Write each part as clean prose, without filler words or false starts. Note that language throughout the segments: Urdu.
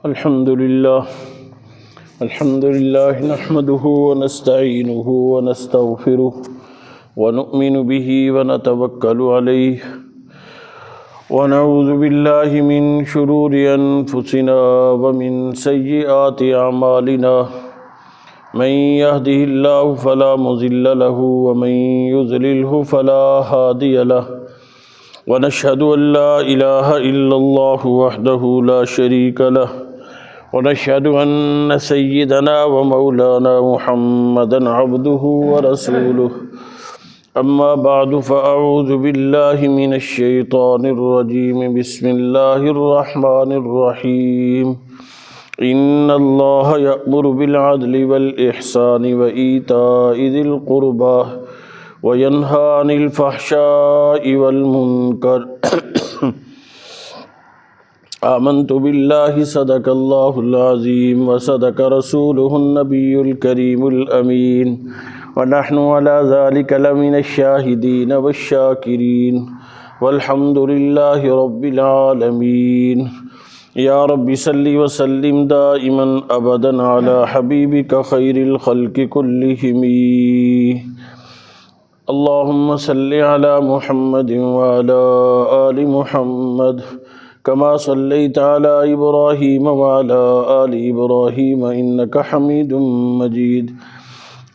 الحمد لله نحمده ونستعينه ونستغفره ونؤمن به ونتوكل عليه ونعوذ بالله من شرور أنفسنا ومن سيئات أعمالنا من يهده الله فلا مضل له ومن يضلله فلا هادي له ونشهد أن لا إله إلا الله وحده لا شريك له ونشهد أن سيدنا ومولانا محمدا عبده ورسوله أما بعد فأعوذ بالله من الشيطان الرجيم بسم الله الرحمن الرحيم إن الله يأمر بالعدل والإحسان وإيتاء ذي القربى وينهى عن الفحشاء والمنكر آمنت بالله صدق الله العظيم وصدق رسوله النبي الكريم الأمين ونحن على ذلك لمن الشاهدين والشاكرين والحمد لله رب العالمين يا رب صل وسلم دائما أبدا على حبيبك خير الخلق كلهم اللهم صل على محمد وعلى آل محمد كما صليت على إبراهيم وعلى آل إبراهيم إنك حميد مجيد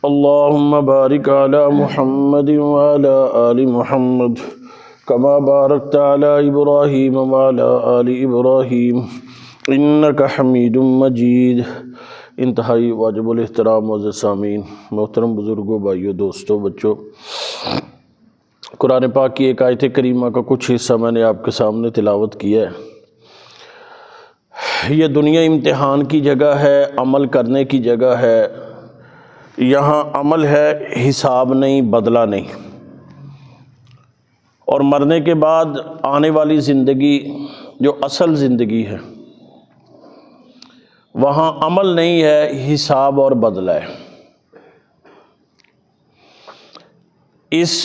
اللهم بارك على محمد وعلى آل محمد كما باركت على إبراهيم وعلى آل إبراهيم إنك حميد مجيد۔ انتہائی واجب الاحترام معزز سامعین، محترم بزرگوں، بھائیوں، دوستوں، بچوں، قرآن پاک کی ایک آیت کریمہ کا کچھ حصہ میں نے آپ کے سامنے تلاوت کیا ہے۔ یہ دنیا امتحان کی جگہ ہے، عمل کرنے کی جگہ ہے۔ یہاں عمل ہے، حساب نہیں، بدلہ نہیں۔ اور مرنے کے بعد آنے والی زندگی جو اصل زندگی ہے، وہاں عمل نہیں ہے، حساب اور بدلہ ہے۔ اس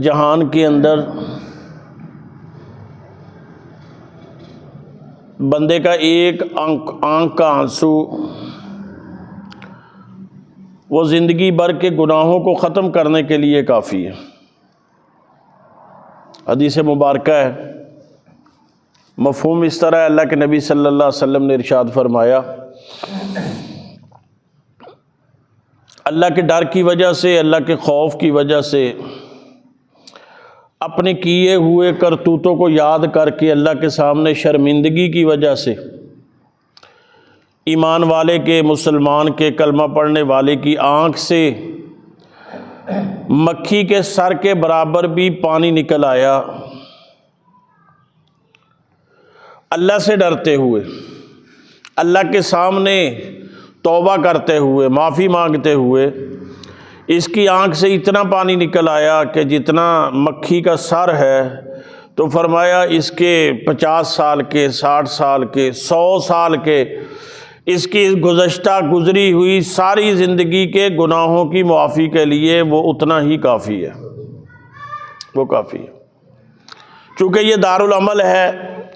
جہان کے اندر بندے کا ایک آنکھ کا آنسو وہ زندگی بھر کے گناہوں کو ختم کرنے کے لیے کافی ہے۔ حدیث مبارکہ ہے، مفہوم اس طرح ہے، اللہ کے نبی صلی اللہ علیہ وسلم نے ارشاد فرمایا، اللہ کے ڈر کی وجہ سے، اللہ کے خوف کی وجہ سے، اپنے کیے ہوئے کرتوتوں کو یاد کر کے اللہ کے سامنے شرمندگی کی وجہ سے، ایمان والے کے، مسلمان کے، کلمہ پڑھنے والے کی آنکھ سے مکھی کے سر کے برابر بھی پانی نکل آیا، اللہ سے ڈرتے ہوئے، اللہ کے سامنے توبہ کرتے ہوئے، معافی مانگتے ہوئے، اس کی آنکھ سے اتنا پانی نکل آیا کہ جتنا مکھی کا سر ہے، تو فرمایا اس کے 50 سال کے، 60 سال کے، 100 سال کے، اس کی گزشتہ گزری ہوئی ساری زندگی کے گناہوں کی معافی کے لیے وہ اتنا ہی کافی ہے، وہ کافی ہے۔ چونکہ یہ دارالعمل ہے،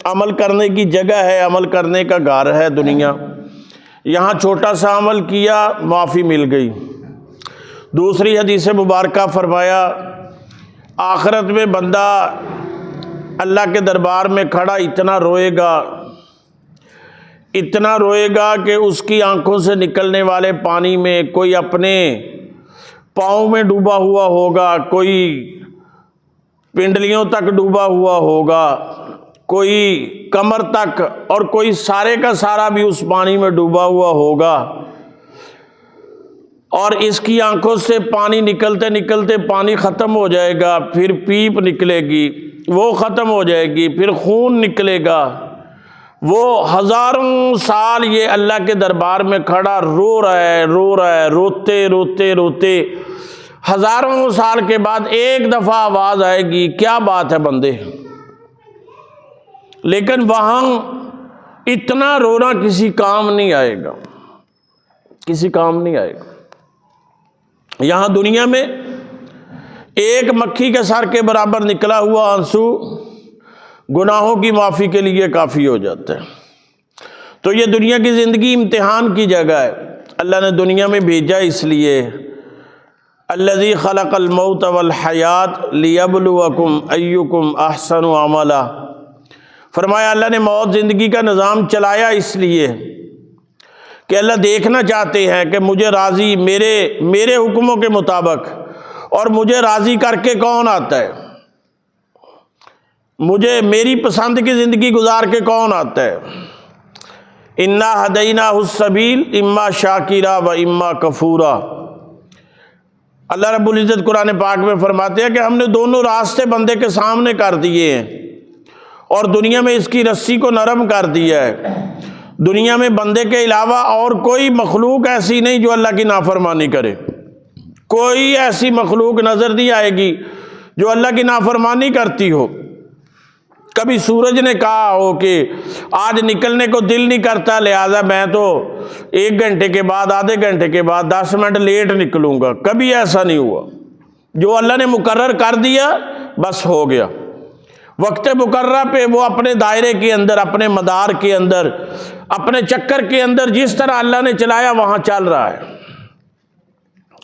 عمل کرنے کی جگہ ہے، عمل کرنے کا گھر ہے دنیا۔ یہاں چھوٹا سا عمل کیا، معافی مل گئی۔ دوسری حدیث مبارکہ فرمایا، آخرت میں بندہ اللہ کے دربار میں کھڑا اتنا روئے گا کہ اس کی آنکھوں سے نکلنے والے پانی میں کوئی اپنے پاؤں میں ڈوبا ہوا ہوگا، کوئی پنڈلیوں تک ڈوبا ہوا ہوگا، کوئی کمر تک، اور کوئی سارے کا سارا بھی اس پانی میں ڈوبا ہوا ہوگا، اور اس کی آنکھوں سے پانی نکلتے نکلتے پانی ختم ہو جائے گا، پھر پیپ نکلے گی، وہ ختم ہو جائے گی، پھر خون نکلے گا، وہ ہزاروں سال یہ اللہ کے دربار میں کھڑا رو رہا ہے، روتے روتے روتے ہزاروں سال کے بعد ایک دفعہ آواز آئے گی، کیا بات ہے بندے؟ لیکن وہاں اتنا رونا کسی کام نہیں آئے گا، کسی کام نہیں آئے گا۔ یہاں دنیا میں ایک مکھی کے سر کے برابر نکلا ہوا آنسو گناہوں کی معافی کے لیے کافی ہو جاتا ہے۔ تو یہ دنیا کی زندگی امتحان کی جگہ ہے، اللہ نے دنیا میں بھیجا اس لیے، الذی خلق الموت والحیات لیبلوکم ایکم احسن عملا، فرمایا اللہ نے موت زندگی کا نظام چلایا اس لیے کہ اللہ دیکھنا چاہتے ہیں کہ مجھے راضی میرے حکموں کے مطابق اور مجھے راضی کر کے کون آتا ہے، مجھے میری پسند کی زندگی گزار کے کون آتا ہے۔ انا ہدیناہ السبیل اما شاکرا و اما کفورا، اللہ رب العزت قرآن پاک میں فرماتے ہیں کہ ہم نے دونوں راستے بندے کے سامنے کر دیے ہیں اور دنیا میں اس کی رسی کو نرم کر دیا ہے۔ دنیا میں بندے کے علاوہ اور کوئی مخلوق ایسی نہیں جو اللہ کی نافرمانی کرے، کوئی ایسی مخلوق نظر نہیں آئے گی جو اللہ کی نافرمانی کرتی ہو۔ کبھی سورج نے کہا ہو کہ آج نکلنے کو دل نہیں کرتا، لہذا میں تو 1 گھنٹے کے بعد، آدھے گھنٹے کے بعد، 10 منٹ لیٹ نکلوں گا، کبھی ایسا نہیں ہوا۔ جو اللہ نے مقرر کر دیا بس ہو گیا، وقت مقررہ پہ وہ اپنے دائرے کے اندر، اپنے مدار کے اندر، اپنے چکر کے اندر جس طرح اللہ نے چلایا وہاں چل رہا ہے۔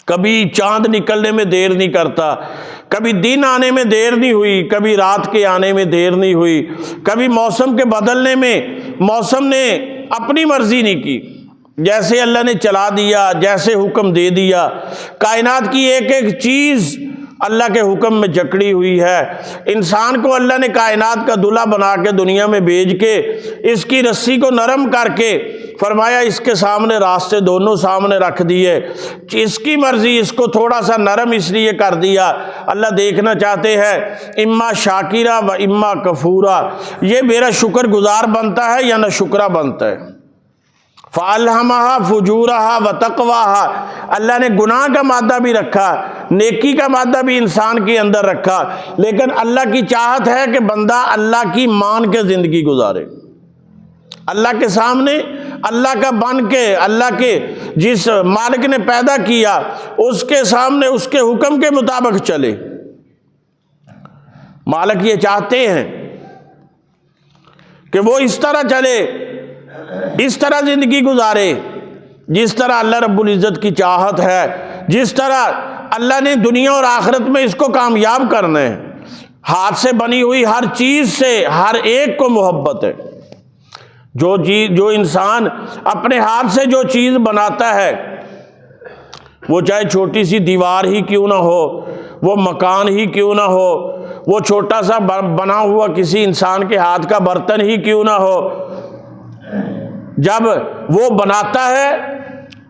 کبھی چاند نکلنے میں دیر نہیں کرتا، کبھی دن آنے میں دیر نہیں ہوئی، کبھی رات کے آنے میں دیر نہیں ہوئی، کبھی موسم کے بدلنے میں موسم نے اپنی مرضی نہیں کی، جیسے اللہ نے چلا دیا، جیسے حکم دے دیا۔ کائنات کی ایک ایک چیز اللہ کے حکم میں جکڑی ہوئی ہے۔ انسان کو اللہ نے کائنات کا دلہا بنا کے دنیا میں بھیج کے اس کی رسی کو نرم کر کے فرمایا اس کے سامنے راستے دونوں سامنے رکھ دیے، اس کی مرضی، اس کو تھوڑا سا نرم اس لیے کر دیا، اللہ دیکھنا چاہتے ہیں اما شاکرہ و اما کفورا، یہ میرا شکر گزار بنتا ہے یا نہ شکرہ بنتا ہے۔ فَأَلْهَمَهَا فُجُورَهَا وَتَقْوَاهَا، اللہ نے گناہ کا مادہ بھی رکھا، نیکی کا مادہ بھی انسان کے اندر رکھا، لیکن اللہ کی چاہت ہے کہ بندہ اللہ کی مان کے زندگی گزارے، اللہ کے سامنے اللہ کا بن کے، اللہ کے جس مالک نے پیدا کیا اس کے سامنے اس کے حکم کے مطابق چلے۔ مالک یہ چاہتے ہیں کہ وہ اس طرح چلے، اس طرح زندگی گزارے جس طرح اللہ رب العزت کی چاہت ہے، جس طرح اللہ نے دنیا اور آخرت میں اس کو کامیاب کرنا ہے۔ ہاتھ سے بنی ہوئی ہر چیز سے ہر ایک کو محبت ہے۔ جو انسان اپنے ہاتھ سے جو چیز بناتا ہے، وہ چاہے چھوٹی سی دیوار ہی کیوں نہ ہو، وہ مکان ہی کیوں نہ ہو، وہ چھوٹا سا بنا ہوا کسی انسان کے ہاتھ کا برتن ہی کیوں نہ ہو، جب وہ بناتا ہے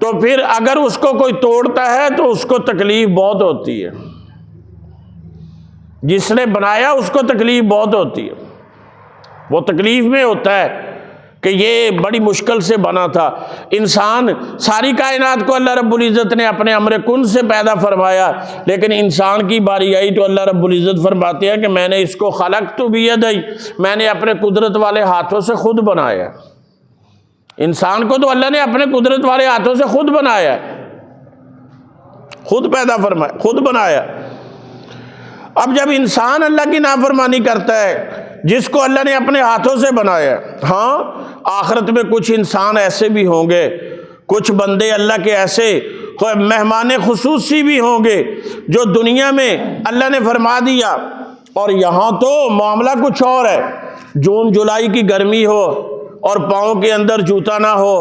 تو پھر اگر اس کو کوئی توڑتا ہے تو اس کو تکلیف بہت ہوتی ہے، جس نے بنایا اس کو تکلیف بہت ہوتی ہے، وہ تکلیف میں ہوتا ہے کہ یہ بڑی مشکل سے بنا تھا۔ انسان، ساری کائنات کو اللہ رب العزت نے اپنے امر کن سے پیدا فرمایا، لیکن انسان کی باری آئی تو اللہ رب العزت فرماتے ہیں کہ میں نے اس کو خلقت بیدی، میں نے اپنے قدرت والے ہاتھوں سے خود بنایا۔ انسان کو تو اللہ نے اپنے قدرت والے ہاتھوں سے خود بنایا، خود پیدا فرمایا، خود بنایا۔ اب جب انسان اللہ کی نافرمانی کرتا ہے جس کو اللہ نے اپنے ہاتھوں سے بنایا، ہاں آخرت میں کچھ انسان ایسے بھی ہوں گے، کچھ بندے اللہ کے ایسے مہمان خصوصی بھی ہوں گے جو دنیا میں اللہ نے فرما دیا، اور یہاں تو معاملہ کچھ اور ہے۔ جون جولائی کی گرمی ہو اور پاؤں کے اندر جوتا نہ ہو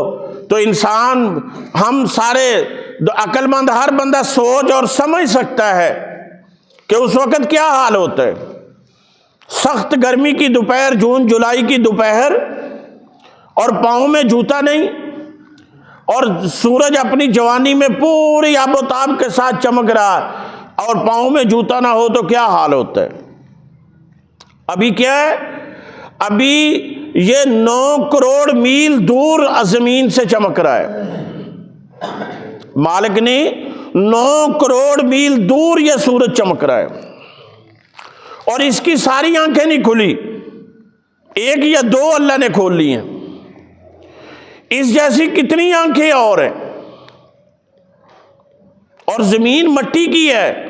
تو انسان، ہم سارے عقل مند، ہر بندہ سوچ اور سمجھ سکتا ہے کہ اس وقت کیا حال ہوتا ہے۔ سخت گرمی کی دوپہر، جون جولائی کی دوپہر، اور پاؤں میں جوتا نہیں، اور سورج اپنی جوانی میں پوری آب و تاب کے ساتھ چمک رہا، اور پاؤں میں جوتا نہ ہو تو کیا حال ہوتا ہے۔ ابھی کیا ہے، ابھی یہ 9 کروڑ میل دور زمین سے چمک رہا ہے، مالک نے 9 کروڑ میل دور یہ سورج چمک رہا ہے، اور اس کی ساری آنکھیں نہیں کھلی، 1 یا 2 اللہ نے کھول لی ہیں، اس جیسی کتنی آنکھیں اور ہیں، اور زمین مٹی کی ہے۔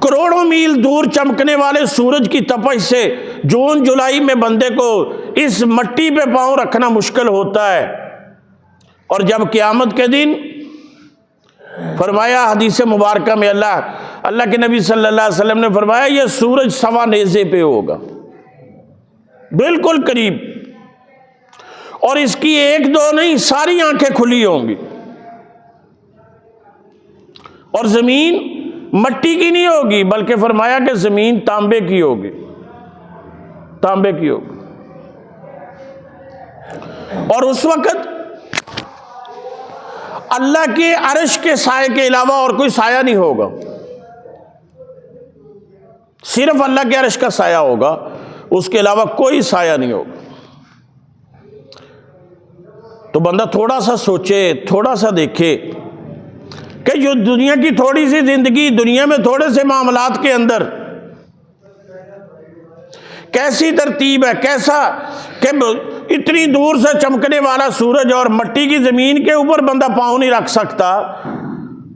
کروڑوں میل دور چمکنے والے سورج کی تپش سے جون جولائی میں بندے کو اس مٹی پہ پاؤں رکھنا مشکل ہوتا ہے۔ اور جب قیامت کے دن فرمایا حدیث مبارکہ میں اللہ کے نبی صلی اللہ علیہ وسلم نے فرمایا یہ سورج سوا نیزے پہ ہوگا، بالکل قریب، اور اس کی ایک دو نہیں ساری آنکھیں کھلی ہوں گی، اور زمین مٹی کی نہیں ہوگی بلکہ فرمایا کہ زمین تانبے کی ہوگی، تانبے کی ہوگی۔ اور اس وقت اللہ کے عرش کے سائے کے علاوہ اور کوئی سایہ نہیں ہوگا، صرف اللہ کے عرش کا سایہ ہوگا، اس کے علاوہ کوئی سایہ نہیں ہوگا۔ تو بندہ تھوڑا سا سوچے، تھوڑا سا دیکھے کہ جو دنیا کی تھوڑی سی زندگی، دنیا میں تھوڑے سے معاملات کے اندر کیسی ترتیب ہے، کیسا کہ اتنی دور سے چمکنے والا سورج اور مٹی کی زمین کے اوپر بندہ پاؤں نہیں رکھ سکتا،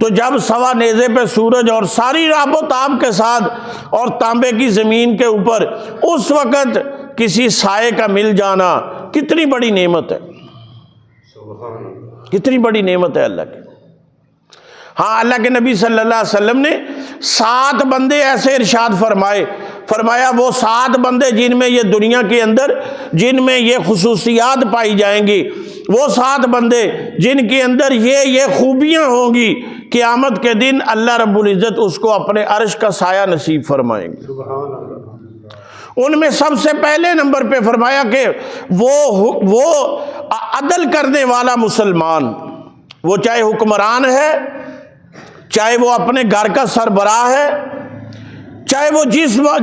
تو جب سوا نیزے پہ سورج اور ساری راب و تاب کے ساتھ اور تانبے کی زمین کے اوپر اس وقت کسی سائے کا مل جانا کتنی بڑی نعمت ہے، کتنی بڑی نعمت ہے اللہ کی۔ ہاں اللہ کے نبی صلی اللہ علیہ وسلم نے 7 بندے ایسے ارشاد فرمایا وہ 7 بندے جن میں یہ دنیا کے اندر جن میں یہ خصوصیات پائی جائیں گی، وہ 7 بندے جن کے اندر یہ خوبیاں ہوں گی، قیامت کے دن اللہ رب العزت اس کو اپنے عرش کا سایہ نصیب فرمائیں گے۔ ان میں سب سے پہلے نمبر پہ فرمایا کہ وہ عدل کرنے والا مسلمان، وہ چاہے حکمران ہے، چاہے وہ اپنے گھر کا سربراہ ہے، چاہے وہ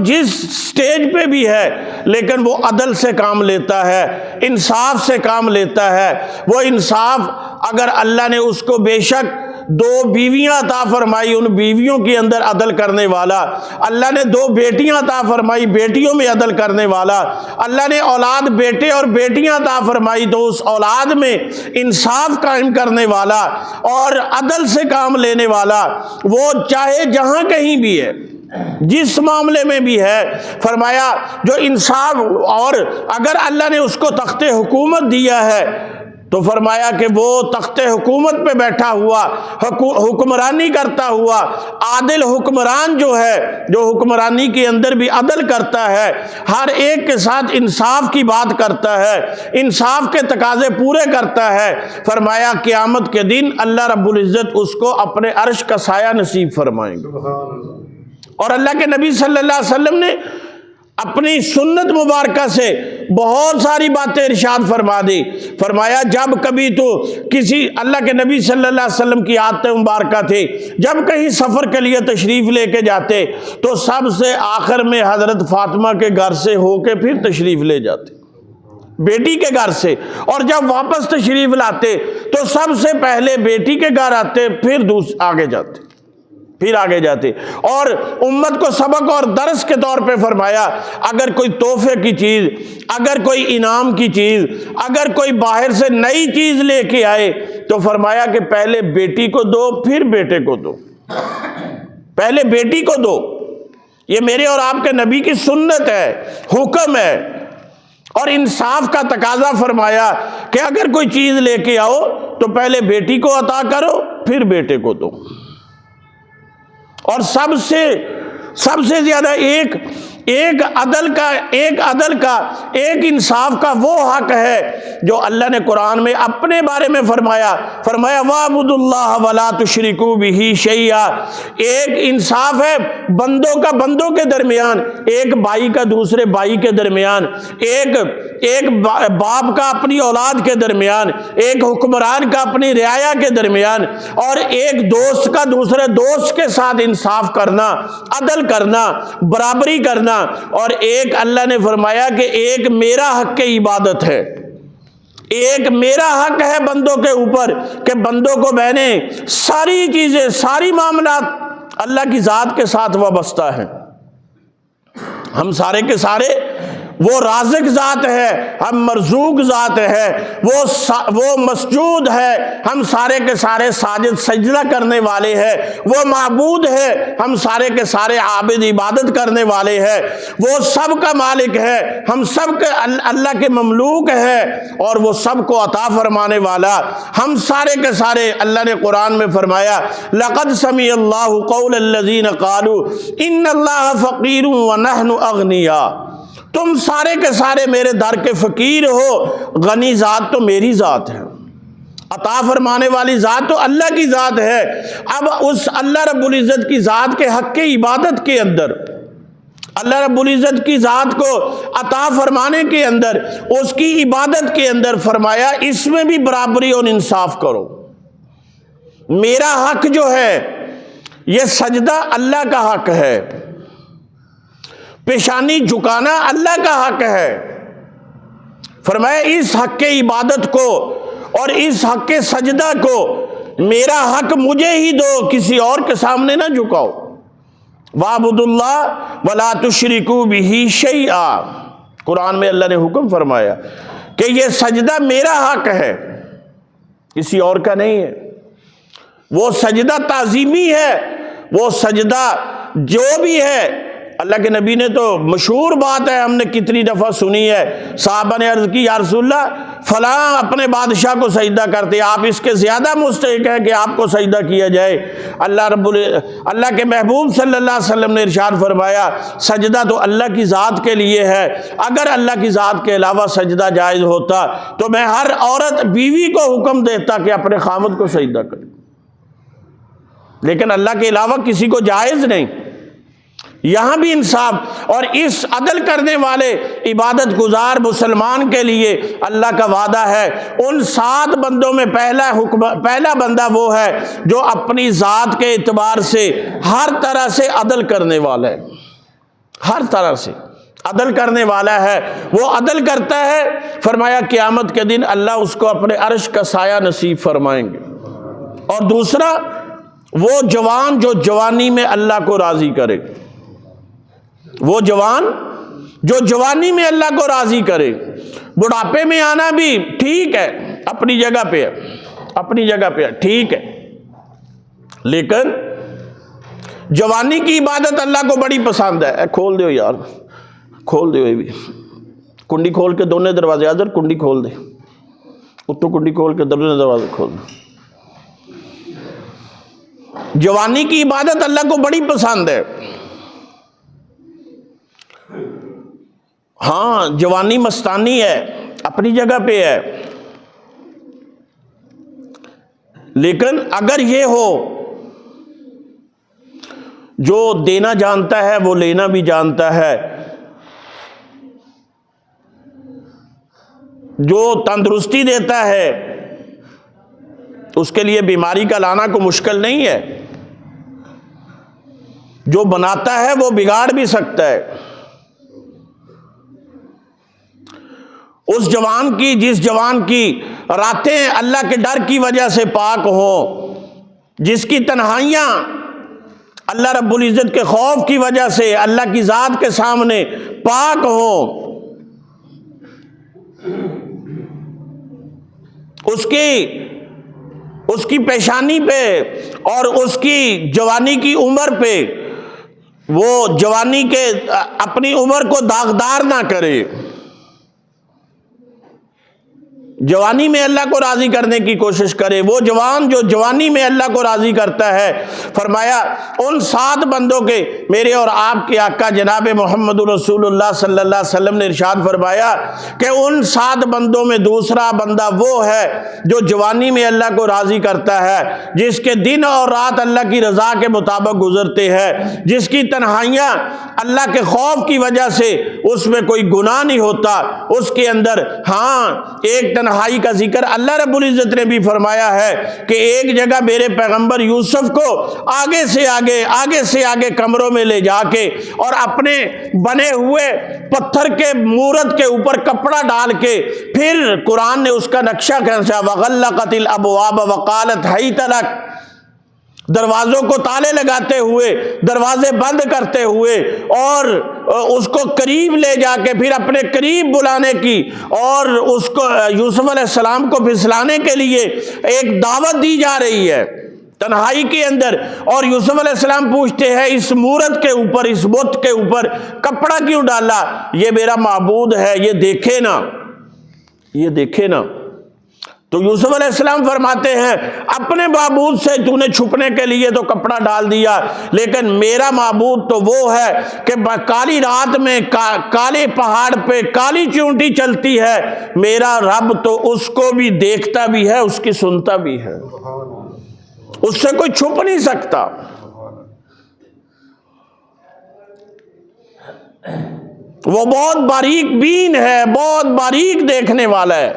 جس سٹیج پہ بھی ہے، لیکن وہ عدل سے کام لیتا ہے، انصاف سے کام لیتا ہے۔ وہ انصاف اگر اللہ نے اس کو بے شک 2 بیویاں عطا فرمائی، ان بیویوں کے اندر عدل کرنے والا، اللہ نے 2 بیٹیاں عطا فرمائی، بیٹیوں میں عدل کرنے والا، اللہ نے اولاد بیٹے اور بیٹیاں عطا فرمائی تو اس اولاد میں انصاف قائم کرنے والا اور عدل سے کام لینے والا، وہ چاہے جہاں کہیں بھی ہے، جس معاملے میں بھی ہے، فرمایا جو انصاف، اور اگر اللہ نے اس کو تخت حکومت دیا ہے تو فرمایا کہ وہ تخت حکومت پہ بیٹھا ہوا، حکمرانی کرتا ہوا عادل حکمران جو ہے، جو حکمرانی کے اندر بھی عدل کرتا ہے، ہر ایک کے ساتھ انصاف کی بات کرتا ہے، انصاف کے تقاضے پورے کرتا ہے، فرمایا قیامت کے دن اللہ رب العزت اس کو اپنے عرش کا سایہ نصیب فرمائیں گے۔ اور اللہ کے نبی صلی اللہ علیہ وسلم نے اپنی سنت مبارکہ سے بہت ساری باتیں ارشاد فرما دی، فرمایا جب کبھی تو کسی اللہ کے نبی صلی اللہ علیہ وسلم کی عادت مبارکہ تھی، جب کہیں سفر کے لیے تشریف لے کے جاتے تو سب سے آخر میں حضرت فاطمہ کے گھر سے ہو کے پھر تشریف لے جاتے، بیٹی کے گھر سے، اور جب واپس تشریف لاتے تو سب سے پہلے بیٹی کے گھر آتے، پھر آگے جاتے، اور امت کو سبق اور درس کے طور پہ فرمایا اگر کوئی تحفے کی چیز، اگر کوئی انعام کی چیز، اگر کوئی باہر سے نئی چیز لے کے آئے تو فرمایا کہ پہلے بیٹی کو دو پھر بیٹے کو دو، پہلے بیٹی کو دو۔ یہ میرے اور آپ کے نبی کی سنت ہے، حکم ہے، اور انصاف کا تقاضا فرمایا کہ اگر کوئی چیز لے کے آؤ تو پہلے بیٹی کو عطا کرو پھر بیٹے کو دو۔ اور سب سے زیادہ ایک عدل کا ایک انصاف کا وہ حق ہے جو اللہ نے قرآن میں اپنے بارے میں فرمایا وَاعْبُدُوا اللَّهَ وَلَا تُشْرِكُوا بِهِ شَيْئًا۔ ایک انصاف ہے بندوں کا بندوں کے درمیان، ایک بھائی کا دوسرے بھائی کے درمیان، ایک باپ کا اپنی اولاد کے درمیان، ایک حکمران کا اپنی رعایا کے درمیان، اور ایک دوست کا دوسرے دوست کے ساتھ انصاف کرنا، عدل کرنا، برابری کرنا، اور ایک اللہ نے فرمایا کہ ایک میرا حق کی عبادت ہے، ایک میرا حق ہے بندوں کے اوپر کہ بندوں کو میں نے ساری چیزیں، ساری معاملات اللہ کی ذات کے ساتھ وابستہ ہیں، ہم سارے کے سارے وہ رازق ذات ہے، ہم مرزوق ذات ہے، وہ مسجود ہے، ہم سارے کے سارے ساجد سجدہ کرنے والے ہیں، وہ معبود ہے، ہم سارے کے سارے عابد عبادت کرنے والے ہیں، وہ سب کا مالک ہے، ہم سب کے اللہ کے مملوک ہیں، اور وہ سب کو عطا فرمانے والا، ہم سارے کے سارے۔ اللہ نے قرآن میں فرمایا لقد سمع اللہ قول الذین قالوا ان اللہ فقیر ونحن اغنیاء، تم سارے کے سارے میرے در کے فقیر ہو، غنی ذات تو میری ذات ہے، عطا فرمانے والی ذات تو اللہ کی ذات ہے۔ اب اس اللہ رب العزت کی ذات کے حق کی عبادت کے اندر، اللہ رب العزت کی ذات کو عطا فرمانے کے اندر، اس کی عبادت کے اندر فرمایا اس میں بھی برابری اور انصاف کرو۔ میرا حق جو ہے یہ سجدہ اللہ کا حق ہے، پیشانی جھکانا اللہ کا حق ہے۔ فرمایا اس حق کے عبادت کو اور اس حق کے سجدہ کو میرا حق مجھے ہی دو، کسی اور کے سامنے نہ جھکاؤ۔ وَاعْبُدُوا اللَّهَ وَلَا تُشْرِكُوا بِهِ شَيْئًا، قرآن میں اللہ نے حکم فرمایا کہ یہ سجدہ میرا حق ہے، کسی اور کا نہیں ہے۔ وہ سجدہ تعظیمی ہے، وہ سجدہ جو بھی ہے، اللہ کے نبی نے تو مشہور بات ہے، ہم نے کتنی دفعہ سنی ہے، صحابہ نے عرض کی یا رسول اللہ فلاں اپنے بادشاہ کو سجدہ کرتے، آپ اس کے زیادہ مستحق ہیں کہ آپ کو سجدہ کیا جائے۔ اللہ کے محبوب صلی اللہ علیہ وسلم نے ارشاد فرمایا سجدہ تو اللہ کی ذات کے لیے ہے، اگر اللہ کی ذات کے علاوہ سجدہ جائز ہوتا تو میں ہر عورت بیوی کو حکم دیتا کہ اپنے خاوند کو سجدہ کرے، لیکن اللہ کے علاوہ کسی کو جائز نہیں۔ یہاں بھی انصاف، اور اس عدل کرنے والے عبادت گزار مسلمان کے لیے اللہ کا وعدہ ہے، ان 7 بندوں میں پہلا بندہ وہ ہے جو اپنی ذات کے اعتبار سے ہر طرح سے عدل کرنے والا ہے، ہر طرح سے عدل کرنے والا ہے۔ وہ عدل کرتا ہے، فرمایا قیامت کے دن اللہ اس کو اپنے عرش کا سایہ نصیب فرمائیں گے۔ اور دوسرا وہ جوان جو جوانی میں اللہ کو راضی کرے، وہ جوان جو جوانی میں اللہ کو راضی کرے۔ بڑھاپے میں آنا بھی ٹھیک ہے، اپنی جگہ پہ ہے، اپنی جگہ پہ ہے، ٹھیک ہے، لیکن جوانی کی عبادت اللہ کو بڑی پسند ہے۔ کھول دیو یار، کھول دیو، یہ بھی کنڈی کھول کے دونوں دروازے، ادھر کنڈی کھول دے، اتو کنڈی کھول کے دونوں دروازے کھول دے۔ جوانی کی عبادت اللہ کو بڑی پسند ہے۔ ہاں جوانی مستانی ہے، اپنی جگہ پہ ہے، لیکن اگر یہ ہو جو دینا جانتا ہے وہ لینا بھی جانتا ہے، جو تندرستی دیتا ہے اس کے لیے بیماری کا لانا کوئی مشکل نہیں ہے، جو بناتا ہے وہ بگاڑ بھی سکتا ہے۔ اس جوان کی، جس جوان کی راتیں اللہ کے ڈر کی وجہ سے پاک ہوں، جس کی تنہائیاں اللہ رب العزت کے خوف کی وجہ سے اللہ کی ذات کے سامنے پاک ہوں، اس کی پیشانی پہ اور اس کی جوانی کی عمر پہ وہ جوانی کے اپنی عمر کو داغدار نہ کرے، جوانی میں اللہ کو راضی کرنے کی کوشش کرے۔ وہ جوان جو جوانی میں اللہ کو راضی کرتا ہے، فرمایا ان 7 بندوں کے، میرے اور آپ کے آقا جناب محمد رسول اللہ صلی اللہ علیہ وسلم نے ارشاد فرمایا کہ ان 7 بندوں میں دوسرا بندہ وہ ہے جو جوانی میں اللہ کو راضی کرتا ہے، جس کے دن اور رات اللہ کی رضا کے مطابق گزرتے ہیں، جس کی تنہائیاں اللہ کے خوف کی وجہ سے اس میں کوئی گناہ نہیں ہوتا، اس کے اندر ہاں ایک تنہائی کا ذکر اللہ رب العزت نے بھی فرمایا ہے کہ ایک جگہ میرے پیغمبر یوسف کو آگے سے آگے کمروں میں لے جا کے اور اپنے بنے ہوئے پتھر کے مورت کے اوپر کپڑا ڈال کے، پھر قرآن نے اس کا نقشہ کھینچا، وغلقت الابواب وقالت حیت لک، دروازوں کو تالے لگاتے ہوئے، دروازے بند کرتے ہوئے، اور اس کو قریب لے جا کے پھر اپنے قریب بلانے کی اور اس کو یوسف علیہ السلام کو پھسلانے کے لیے ایک دعوت دی جا رہی ہے تنہائی کے اندر، اور یوسف علیہ السلام پوچھتے ہیں اس مورت کے اوپر، اس بت کے اوپر کپڑا کیوں ڈالا؟ یہ میرا معبود ہے، یہ دیکھے نا، یہ دیکھے نا۔ تو یوسف علیہ السلام فرماتے ہیں اپنے معبود سے تو نے چھپنے کے لیے تو کپڑا ڈال دیا، لیکن میرا معبود تو وہ ہے کہ کالی رات میں کالے پہاڑ پہ کالی چونٹی چلتی ہے، میرا رب تو اس کو بھی دیکھتا بھی ہے، اس کی سنتا بھی ہے، اس سے کوئی چھپ نہیں سکتا۔ وہ بہت باریک بین ہے، بہت باریک دیکھنے والا ہے۔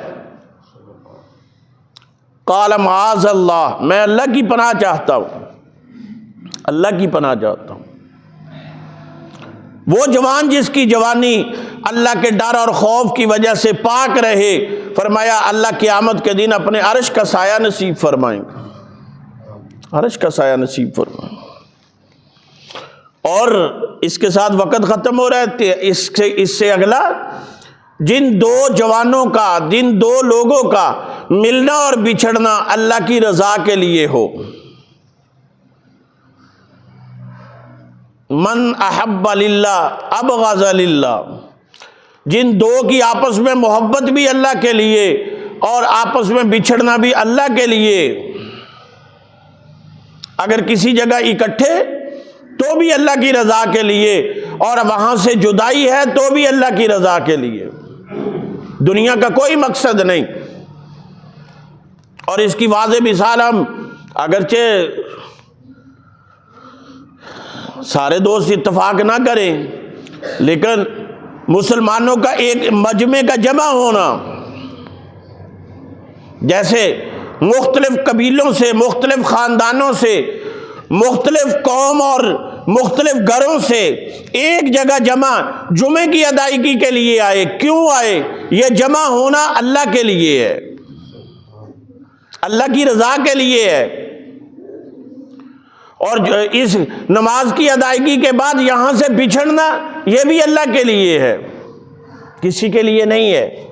قال معاذ اللہ، میں اللہ کی پناہ چاہتا ہوں، اللہ کی پناہ چاہتا ہوں۔ وہ جوان جس کی جوانی اللہ کے ڈر اور خوف کی وجہ سے پاک رہے، فرمایا اللہ قیامت کے دن اپنے عرش کا سایہ نصیب فرمائیں گے، عرش کا سایہ نصیب فرمائیں گے۔ اور اس کے ساتھ وقت ختم ہو رہا ہے، اس سے اگلا جن دو جوانوں کا، جن دو لوگوں کا ملنا اور بچھڑنا اللہ کی رضا کے لیے ہو، من احب للہ ابغض للہ، جن دو کی آپس میں محبت بھی اللہ کے لیے اور آپس میں بچھڑنا بھی اللہ کے لیے، اگر کسی جگہ اکٹھے تو بھی اللہ کی رضا کے لیے، اور وہاں سے جدائی ہے تو بھی اللہ کی رضا کے لیے، دنیا کا کوئی مقصد نہیں۔ اور اس کی واضح مثال ہم اگرچہ سارے دوست اتفاق نہ کریں، لیکن مسلمانوں کا ایک مجمع کا جمع ہونا، جیسے مختلف قبیلوں سے، مختلف خاندانوں سے، مختلف قوم اور مختلف گھروں سے ایک جگہ جمع جمعے کی ادائیگی کے لیے آئے، کیوں آئے؟ یہ جمع ہونا اللہ کے لیے ہے، اللہ کی رضا کے لیے ہے، اور اس نماز کی ادائیگی کے بعد یہاں سے بچھڑنا یہ بھی اللہ کے لیے ہے، کسی کے لیے نہیں ہے۔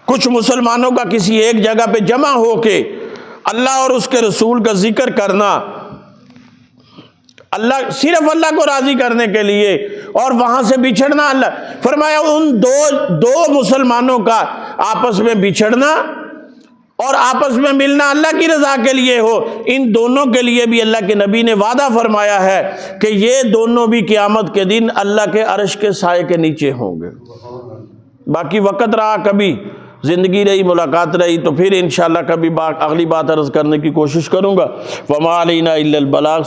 کچھ مسلمانوں کا کسی ایک جگہ پہ جمع ہو کے اللہ اور اس کے رسول کا ذکر کرنا، اللہ صرف اللہ کو راضی کرنے کے لیے، اور وہاں سے بچھڑنا، اللہ فرمایا ان دو مسلمانوں کا آپس میں بچھڑنا اور آپس میں ملنا اللہ کی رضا کے لیے ہو، ان دونوں کے لیے بھی اللہ کے نبی نے وعدہ فرمایا ہے کہ یہ دونوں بھی قیامت کے دن اللہ کے عرش کے سائے کے نیچے ہوں گے۔ باقی وقت رہا، کبھی زندگی رہی، ملاقات رہی تو پھر انشاءاللہ کبھی اگلی بات عرض کرنے کی کوشش کروں گا۔ وما علینا الا البلاغ۔